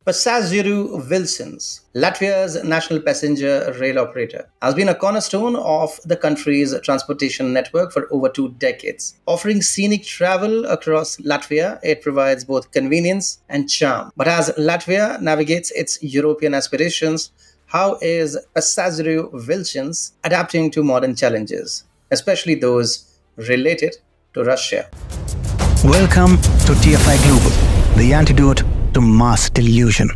Passageru Wilsons, Latvia's national passenger rail operator, has been a cornerstone of the country's transportation network for over 2 decades. Offering scenic travel across Latvia, it provides both convenience and charm. But as Latvia navigates its European aspirations, how is Passageru Wilsons adapting to modern challenges, especially those related to Russia? Welcome to TFI Global, the antidote to mass delusion.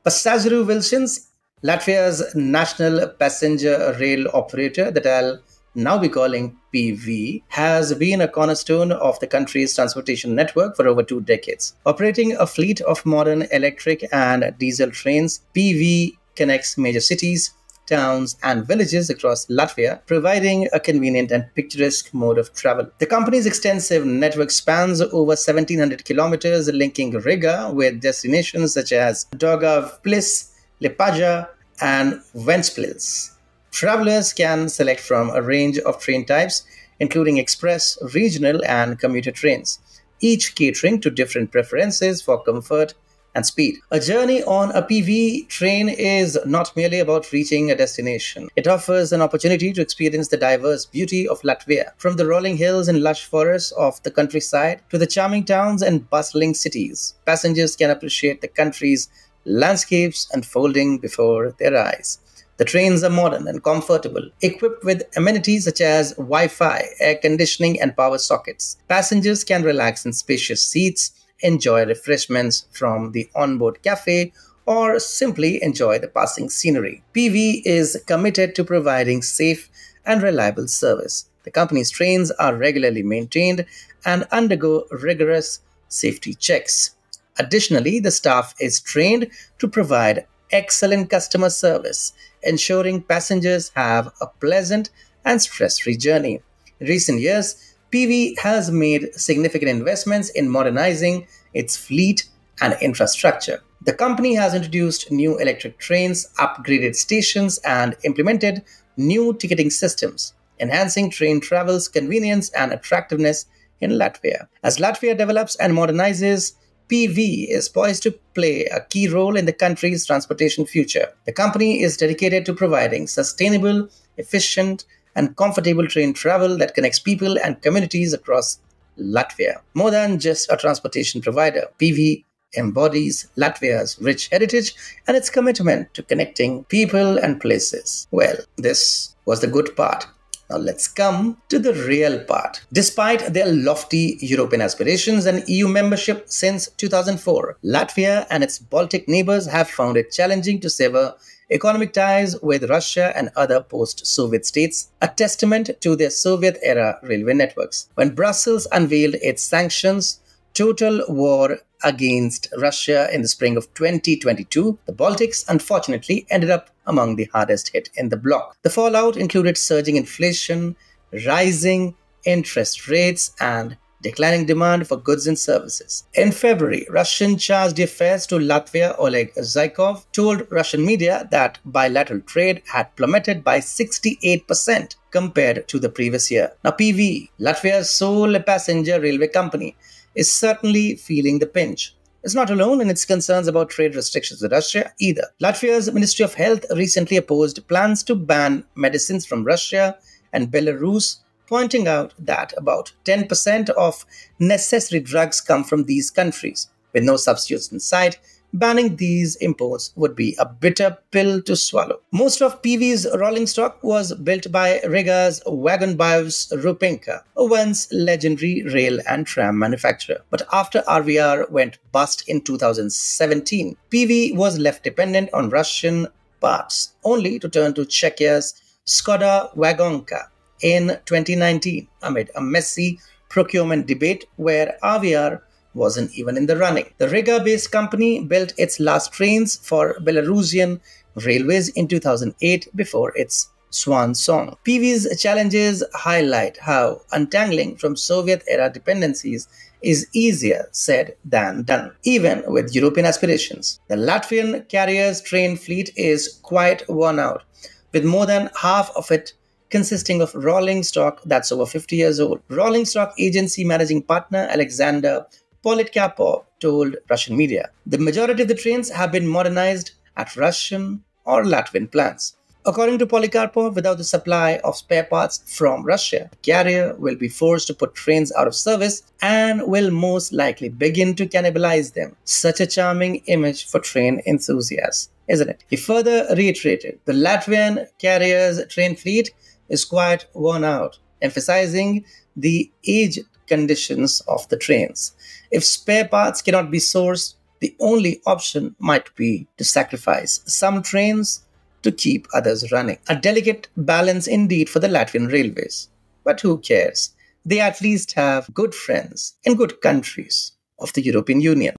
Passageru Wilsons, Latvia's national passenger rail operator that I'll now be calling PV, has been a cornerstone of the country's transportation network for over 2 decades. Operating a fleet of modern electric and diesel trains, PV connects major cities, towns, and villages across Latvia, providing a convenient and picturesque mode of travel. The company's extensive network spans over 1,700 kilometers, linking Riga with destinations such as Daugavpils, Liepāja, and Ventspils. Travelers can select from a range of train types, including express, regional, and commuter trains, each catering to different preferences for comfort and speed. A journey on a PV train is not merely about reaching a destination. It offers an opportunity to experience the diverse beauty of Latvia, from the rolling hills and lush forests of the countryside to the charming towns and bustling cities. Passengers can appreciate the country's landscapes unfolding before their eyes. The trains are modern and comfortable, equipped with amenities such as Wi-Fi, air conditioning, and power sockets. Passengers can relax in spacious seats, enjoy refreshments from the onboard cafe, or simply enjoy the passing scenery. PV is committed to providing safe and reliable service. The company's trains are regularly maintained and undergo rigorous safety checks. Additionally, the staff is trained to provide excellent customer service, ensuring passengers have a pleasant and stress-free journey. In recent years, PV has made significant investments in modernizing its fleet and infrastructure. The company has introduced new electric trains, upgraded stations, and implemented new ticketing systems, enhancing train travel's convenience and attractiveness in Latvia. As Latvia develops and modernizes, PV is poised to play a key role in the country's transportation future. The company is dedicated to providing sustainable, efficient, and comfortable train travel that connects people and communities across Latvia. More than just a transportation provider, PV embodies Latvia's rich heritage and its commitment to connecting people and places. Well, this was the good part. Now let's come to the real part. Despite their lofty European aspirations and EU membership since 2004, Latvia and its Baltic neighbors have found it challenging to sever economic ties with Russia and other post-Soviet states, a testament to their Soviet-era railway networks. When Brussels unveiled its sanctions, total war against Russia in the spring of 2022, the Baltics unfortunately ended up among the hardest hit in the bloc. The fallout included surging inflation, rising interest rates, and declining demand for goods and services. In February, Russian charge d'affaires to Latvia Oleg Zykov told Russian media that bilateral trade had plummeted by 68% compared to the previous year. Now PV, Latvia's sole passenger railway company, is certainly feeling the pinch. It's not alone in its concerns about trade restrictions with Russia either. Latvia's Ministry of Health recently opposed plans to ban medicines from Russia and Belarus, pointing out that about 10% of necessary drugs come from these countries. With no substitutes in sight, banning these imports would be a bitter pill to swallow. Most of PV's rolling stock was built by Riga's Wagonbuyers Rupenka, a once legendary rail and tram manufacturer. But after RVR went bust in 2017, PV was left dependent on Russian parts, only to turn to Czechia's Skoda Wagonka in 2019 amid a messy procurement debate where RVR wasn't even in the running. The Riga-based company built its last trains for Belarusian railways in 2008 before its swan song. PV's challenges highlight how untangling from Soviet-era dependencies is easier said than done, even with European aspirations. The Latvian carrier's train fleet is quite worn out, with more than half of it consisting of rolling stock that's over 50 years old. Rolling stock agency managing partner Alexander Politkapov told Russian media. The majority of the trains have been modernized at Russian or Latvian plants. According to Polikarpov, without the supply of spare parts from Russia, the carrier will be forced to put trains out of service and will most likely begin to cannibalize them. Such a charming image for train enthusiasts, isn't it? He further reiterated the Latvian carrier's train fleet is quite worn out, emphasizing the aged conditions of the trains. If spare parts cannot be sourced, the only option might be to sacrifice some trains to keep others running. A delicate balance indeed for the Latvian railways. But who cares? They at least have good friends in good countries of the European Union.